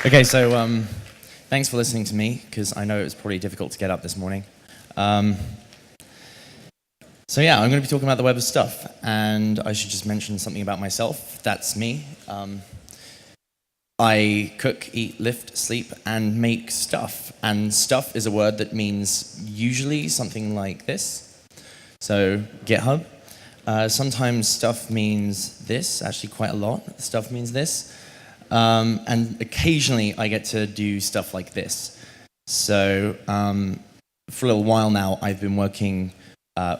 Okay, so thanks for listening to me, because I know it was probably difficult to get up this morning. So yeah, I'm going to be talking about the web of stuff, and I should just mention something about myself. That's me. I cook, eat, lift, sleep, and make stuff. And stuff is a word that means usually something like this. So GitHub. Sometimes stuff means this, actually quite a lot. Stuff means this. And occasionally I get to do stuff like this. So for a little while now I've been working, I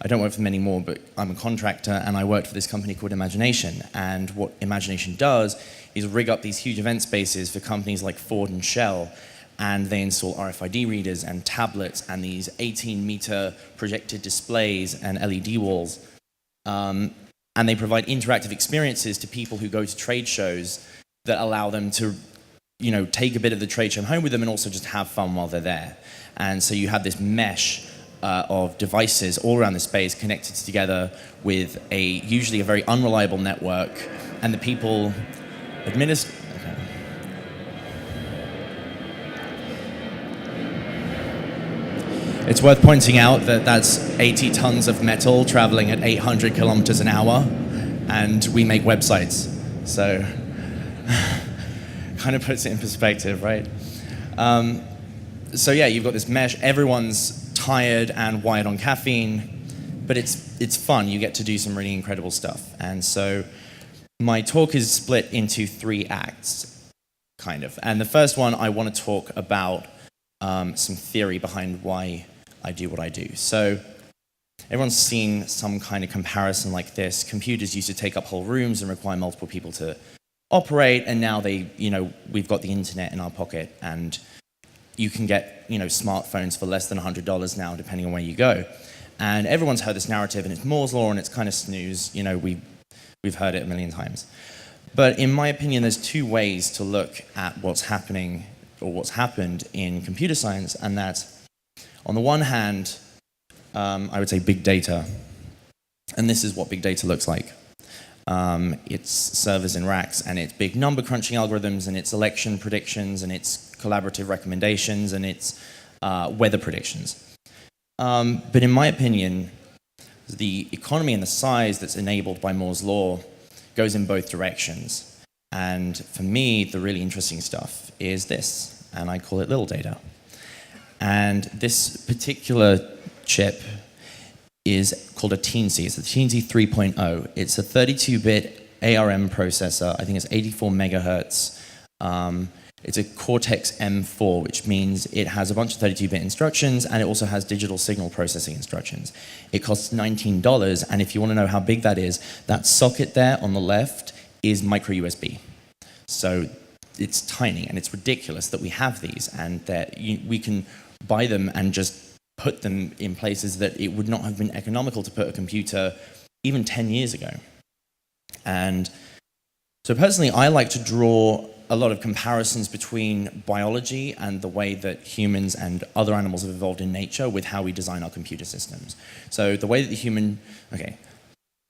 don't work for them anymore, but I'm a contractor, and I worked for this company called Imagination. And what Imagination does is rig up these huge event spaces for companies like Ford and Shell, and they install RFID readers and tablets and these 18-meter projected displays and LED walls. And they provide interactive experiences to people who go to trade shows that allow them to, take a bit of the trade show home with them and also just have fun while they're there. And so you have this mesh of devices all around the space connected together with usually a very unreliable network, and the people administer. Okay. It's worth pointing out that that's 80 tons of metal traveling at 800 kilometers an hour, and we make websites. So kind of puts it in perspective, right? So yeah, you've got this mesh. Everyone's tired and wired on caffeine, but it's fun. You get to do some really incredible stuff. And so my talk is split into 3 acts, kind of. And the first one, I want to talk about some theory behind why I do what I do. So everyone's seen some kind of comparison like this. Computers used to take up whole rooms and require multiple people to operate, and now we've got the internet in our pocket, and you can get smartphones for less than $100 now, depending on where you go. And everyone's heard this narrative, and it's Moore's Law, and it's kind of snooze. We've heard it a million times. But in my opinion, there's 2 ways to look at what's happening or what's happened in computer science, and that's, on the one hand, I would say big data. And this is what big data looks like. It's servers and racks, and it's big number crunching algorithms, and it's election predictions, and it's collaborative recommendations, and it's weather predictions. But in my opinion, the economy and the size that's enabled by Moore's Law goes in both directions. And for me, the really interesting stuff is this, and I call it little data. And this particular chip is called a Teensy. It's a Teensy 3.0. It's a 32-bit ARM processor. I think it's 84 megahertz. It's a Cortex M4, which means it has a bunch of 32-bit instructions, and it also has digital signal processing instructions. It costs $19, and if you want to know how big that is, that socket there on the left is micro USB. So it's tiny, and it's ridiculous that we have these, and that we can buy them and just put them in places that it would not have been economical to put a computer even 10 years ago. And so personally, I like to draw a lot of comparisons between biology and the way that humans and other animals have evolved in nature with how we design our computer systems. So the way that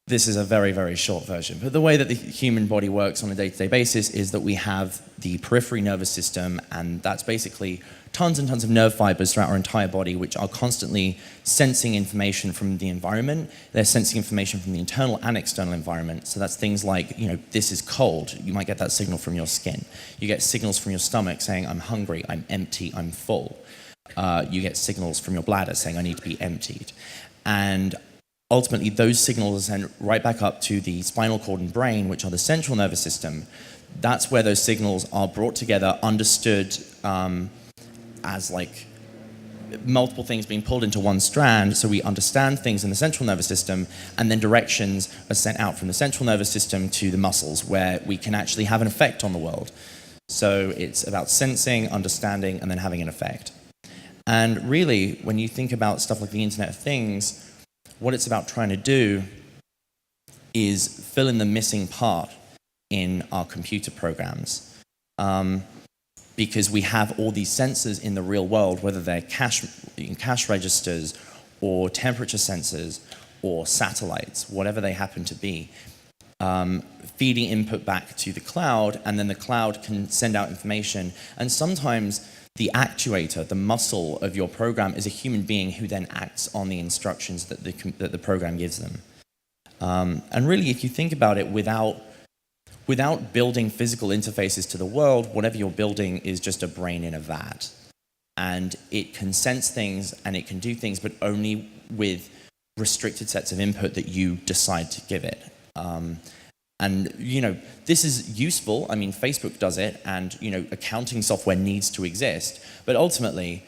this is a very, very short version, but the way that the human body works on a day-to-day basis is that we have the periphery nervous system, and that's basically tons and tons of nerve fibers throughout our entire body, which are constantly sensing information from the environment. They're sensing information from the internal and external environment. So that's things like, this is cold. You might get that signal from your skin. You get signals from your stomach saying, I'm hungry, I'm empty, I'm full. You get signals from your bladder saying, I need to be emptied. And ultimately, those signals are sent right back up to the spinal cord and brain, which are the central nervous system. That's where those signals are brought together, understood as like multiple things being pulled into one strand, so we understand things in the central nervous system, and then directions are sent out from the central nervous system to the muscles, where we can actually have an effect on the world. So it's about sensing, understanding, and then having an effect. And really, when you think about stuff like the Internet of Things, what it's about trying to do is fill in the missing part in our computer programs. Because we have all these sensors in the real world, whether they're cash registers or temperature sensors or satellites, whatever they happen to be. feeding input back to the cloud, and then the cloud can send out information. And sometimes the actuator, the muscle of your program, is a human being who then acts on the instructions that the program gives them. And really, if you think about it, without building physical interfaces to the world, whatever you're building is just a brain in a vat. And it can sense things and it can do things, but only with restricted sets of input that you decide to give it. And this is useful. I mean, Facebook does it, and accounting software needs to exist. But ultimately,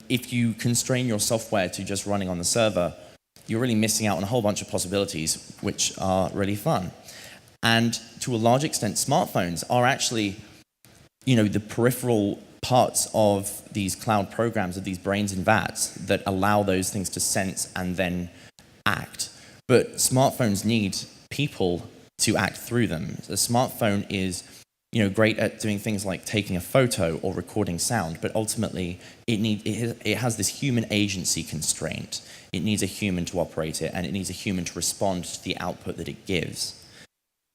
if you constrain your software to just running on the server, you're really missing out on a whole bunch of possibilities, which are really fun. And to a large extent, smartphones are actually, the peripheral parts of these cloud programs, of these brains in vats, that allow those things to sense and then act. But smartphones need people to act through them. A smartphone is, great at doing things like taking a photo or recording sound, but ultimately it has this human agency constraint. It needs a human to operate it, and it needs a human to respond to the output that it gives.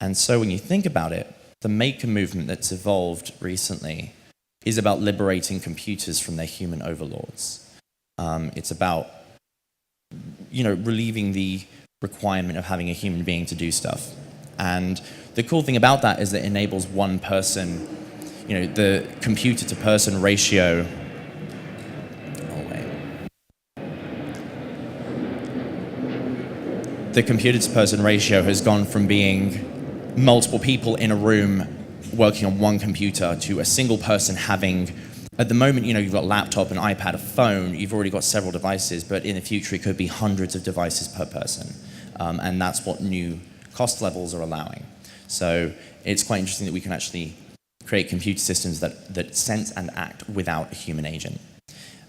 And so when you think about it, the maker movement that's evolved recently is about liberating computers from their human overlords. It's about, relieving the requirement of having a human being to do stuff. And the cool thing about that is that it enables one person, the computer to person ratio. The computer to person ratio has gone from being multiple people in a room working on one computer to a single person having, at the moment, you've got a laptop, an iPad, a phone, you've already got several devices, but in the future it could be hundreds of devices per person. And that's what new cost levels are allowing. So it's quite interesting that we can actually create computer systems that sense and act without a human agent.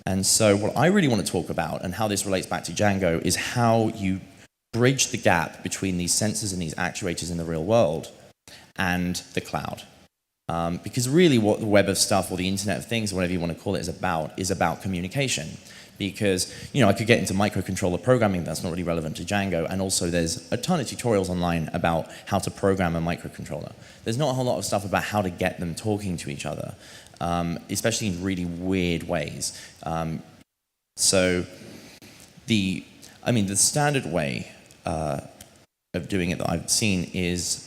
And so what I really want to talk about, and how this relates back to Django, is how you bridge the gap between these sensors and these actuators in the real world and the cloud. Because really what the web of stuff, or the Internet of Things, or whatever you want to call it, is about communication. Because I could get into microcontroller programming, that's not really relevant to Django, and also there's a ton of tutorials online about how to program a microcontroller. There's not a whole lot of stuff about how to get them talking to each other, especially in really weird ways. So the standard way of doing it that I've seen is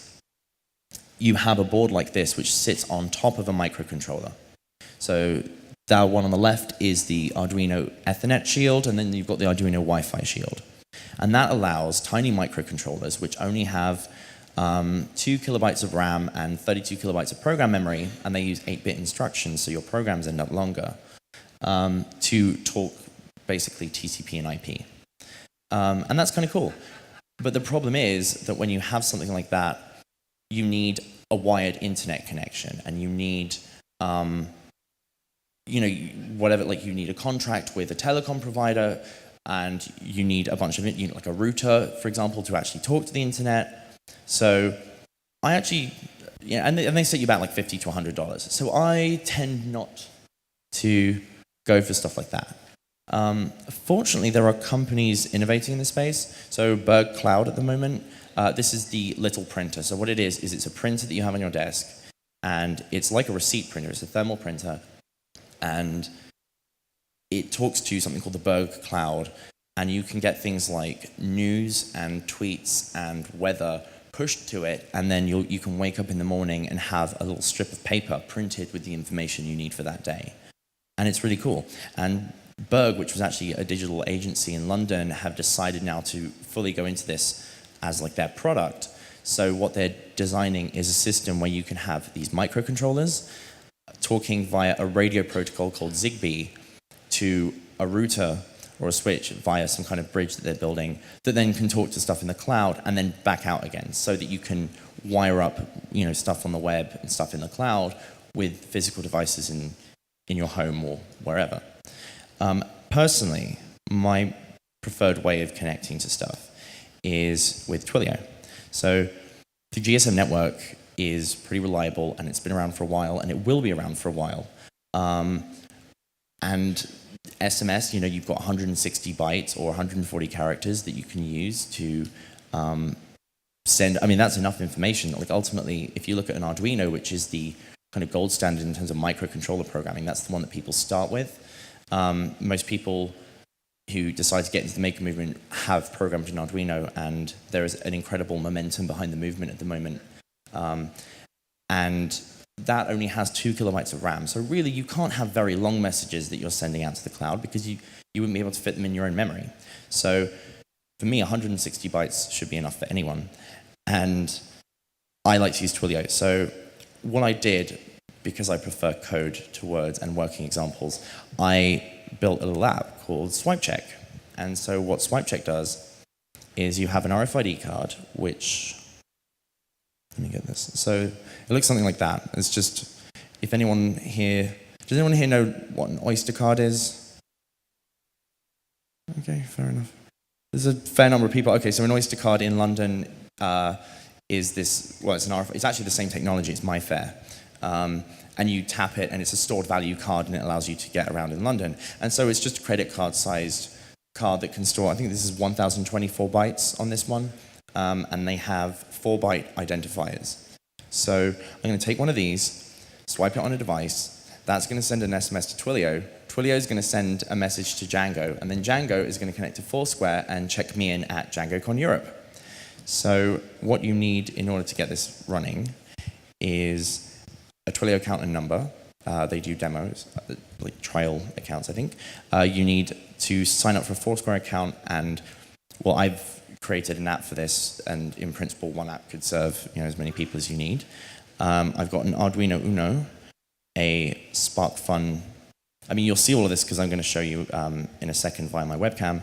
you have a board like this which sits on top of a microcontroller. So that one on the left is the Arduino Ethernet shield, and then you've got the Arduino Wi-Fi shield. And that allows tiny microcontrollers, which only have 2 kilobytes of RAM and 32 kilobytes of program memory, and they use 8-bit instructions, so your programs end up longer, to talk basically TCP and IP. And that's kind of cool. But the problem is that when you have something like that, you need a wired internet connection, and you need you need a contract with a telecom provider, and you need a bunch of it, like a router, for example, to actually talk to the internet. So I actually, and they set you back like $50 to $100. So I tend not to go for stuff like that. Fortunately, there are companies innovating in this space. So Berg Cloud at the moment, this is the little printer. So what it is it's a printer that you have on your desk, and it's like a receipt printer. It's a thermal printer. And it talks to something called the Berg Cloud, and you can get things like news and tweets and weather pushed to it, and then you can wake up in the morning and have a little strip of paper printed with the information you need for that day. And it's really cool. And Berg, which was actually a digital agency in London, have decided now to fully go into this as like their product. So what they're designing is a system where you can have these microcontrollers talking via a radio protocol called Zigbee to a router or a switch via some kind of bridge that they're building, that then can talk to stuff in the cloud and then back out again, so that you can wire up stuff on the web and stuff in the cloud with physical devices in your home or wherever. Personally, my preferred way of connecting to stuff is with Twilio. So the GSM network is pretty reliable, and it's been around for a while, and it will be around for a while. And SMS, you've got 160 bytes or 140 characters that you can use to send, I mean, that's enough information. Like ultimately, if you look at an Arduino, which is the kind of gold standard in terms of microcontroller programming, that's the one that people start with. Most people who decide to get into the maker movement have programmed an Arduino, and there is an incredible momentum behind the movement at the moment. And that only has 2 kilobytes of RAM. So really, you can't have very long messages that you're sending out to the cloud because you wouldn't be able to fit them in your own memory. So for me, 160 bytes should be enough for anyone. And I like to use Twilio. So what I did, because I prefer code to words and working examples, I built a little app called Swipe Check. And so what Swipe Check does is you have an RFID card, which, let me get this. So it looks something like that. It's just, if anyone here, does anyone here know what an Oyster card is? Okay, fair enough. There's a fair number of people. Okay, so an Oyster card in London is this, well, it's an RFID, it's actually the same technology, it's MyFair. And you tap it, and it's a stored value card, and it allows you to get around in London. And so it's just a credit card-sized card that can store, I think this is 1,024 bytes on this one, and they have 4-byte identifiers. So I'm going to take one of these, swipe it on a device, that's going to send an SMS to Twilio. Twilio is going to send a message to Django, and then Django is going to connect to Foursquare and check me in at DjangoCon Europe. So what you need in order to get this running is a Twilio account and number. They do demos, like trial accounts, I think. You need to sign up for a Foursquare account, and well, I've created an app for this, and in principle, one app could serve as many people as you need. I've got an Arduino Uno, a SparkFun. I mean, you'll see all of this because I'm going to show you in a second via my webcam.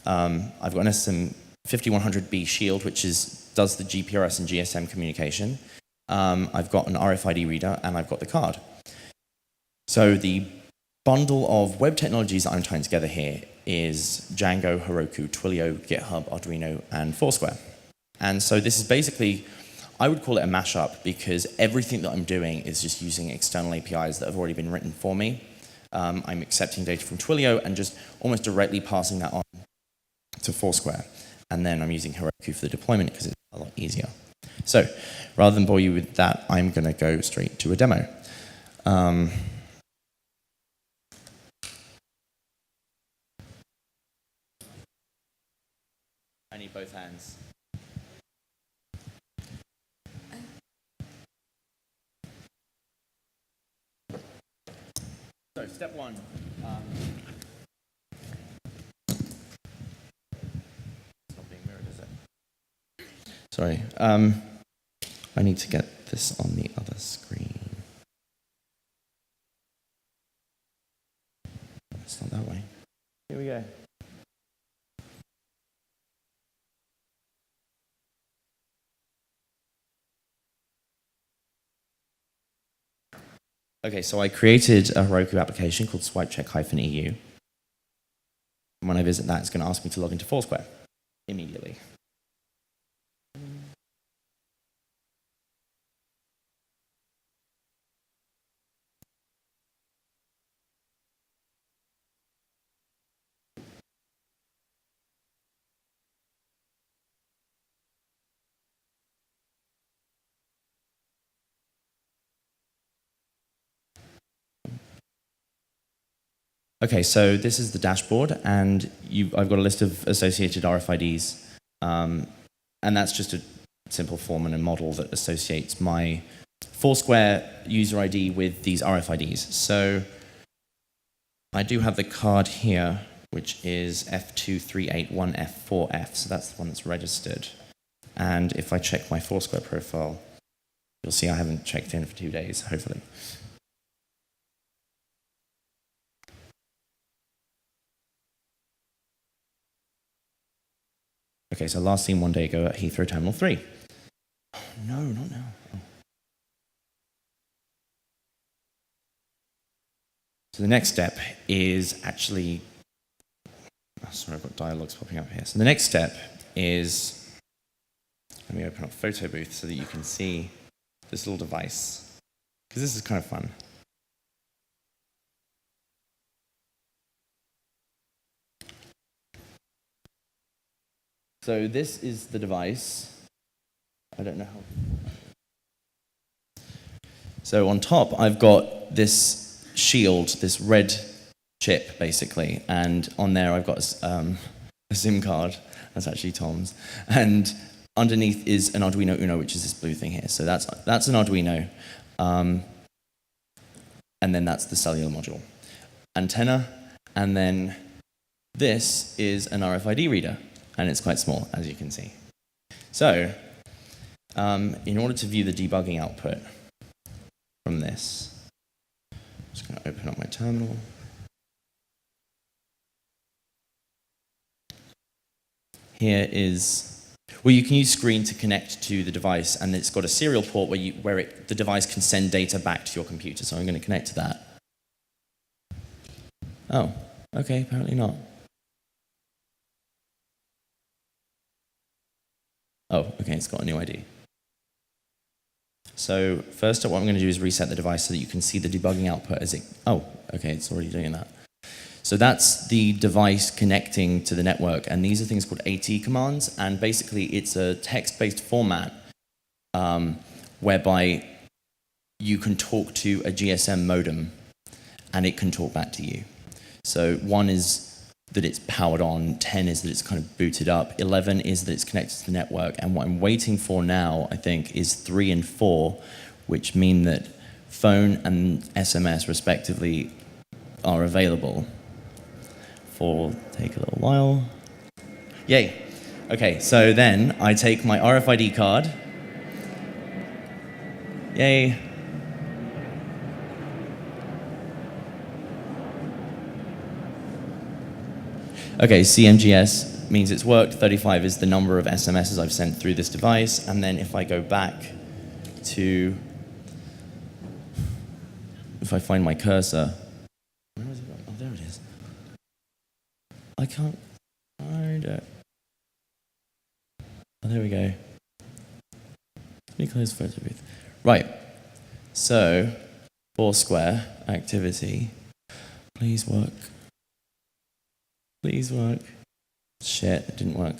I've got an SM5100B Shield, which does the GPRS and GSM communication. I've got an RFID reader, and I've got the card. So the bundle of web technologies that I'm tying together here is Django, Heroku, Twilio, GitHub, Arduino, and Foursquare. And so this is basically, I would call it a mashup because everything that I'm doing is just using external APIs that have already been written for me. I'm accepting data from Twilio and just almost directly passing that on to Foursquare. And then I'm using Heroku for the deployment because it's a lot easier. So rather than bore you with that, I'm going to go straight to a demo. I need both hands. So step one. It's not being mirrored, is it? Sorry. I need to get this on the other screen. It's not that way. Here we go. Okay, so I created a Heroku application called SwipeCheck-EU. And when I visit that, it's going to ask me to log into Foursquare immediately. Okay, so this is the dashboard, and I've got a list of associated RFIDs, and that's just a simple form and a model that associates my Foursquare user ID with these RFIDs. So I do have the card here, which is F2381F4F, so that's the one that's registered. And if I check my Foursquare profile, you'll see I haven't checked in for 2 days, hopefully. Okay, so last seen 1 day ago at Heathrow Terminal 3. Oh, no, not now. Oh. So the next step is actually, sorry, I've got dialogues popping up here. So the next step is, let me open up Photo Booth so that you can see this little device, because this is kind of fun. So this is the device I don't know how. So on top, I've got this shield, this red chip, basically, and on there I've got a SIM card. That's actually Tom's, and underneath is an Arduino Uno, which is this blue thing here. So that's an Arduino, and then that's the cellular module, antenna, and then this is an RFID reader, and it's quite small, as you can see. So, in order to view the debugging output from this, I'm just going to open up my terminal. Here is, well, you can use screen to connect to the device, and it's got a serial port where the device can send data back to your computer. So I'm going to connect to that. Oh, okay, apparently not. Oh, okay, it's got a new ID. So first up, what I'm going to do is reset the device so that you can see the debugging output as it... Oh, okay, it's already doing that. So that's the device connecting to the network, and these are things called AT commands, and basically it's a text-based format whereby you can talk to a GSM modem, and it can talk back to you. So 1 is that it's powered on, 10 is that it's kind of booted up, 11 is that it's connected to the network, and what I'm waiting for now, I think, is 3 and 4, which mean that phone and SMS, respectively, are available for, take a little while. Yay. Okay, so then I take my RFID card. Yay. Okay, CMGS means it's worked. 35 is the number of SMSs I've sent through this device. And then if I go back to, if I find my cursor, where is it? Oh, there it is. I can't find it. Oh, there we go. Let me close photo booth. Right, so Foursquare activity, please work. Please work. Shit, it didn't work.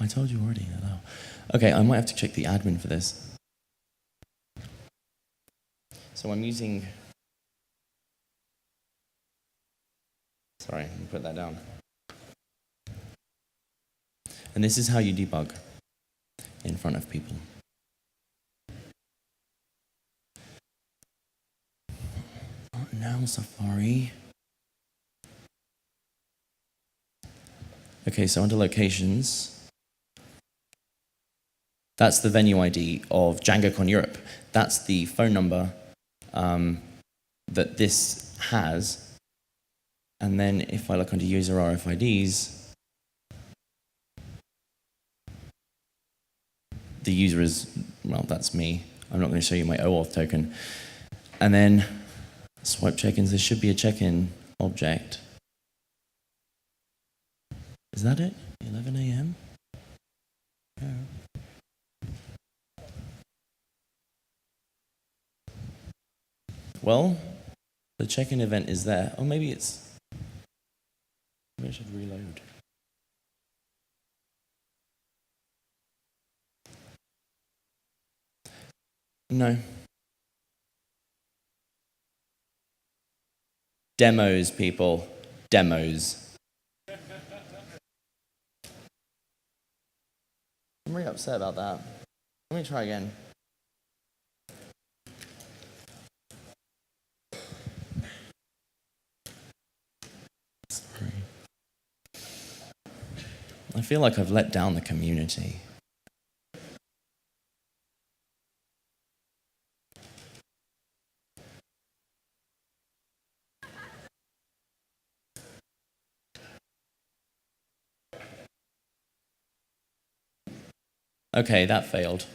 I told you already. Hello. Okay, I might have to check the admin for this. So I'm using... Sorry, let me put that down. And this is how you debug in front of people. Not now, Safari. Okay, so under locations, that's the venue ID of DjangoCon Europe. That's the phone number that this has. And then if I look under user RFIDs, the user is, well, that's me. I'm not going to show you my OAuth token. And then swipe check-ins, there should be a check-in object. Is that it? 11 a.m.? Yeah. Well, the check-in event is there. Oh, maybe it's... Maybe I should reload. No. Demos, people. Demos. I'm really upset about that. Let me try again. Sorry. I feel like I've let down the community. Okay, that failed.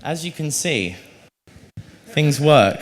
As you can see, things work.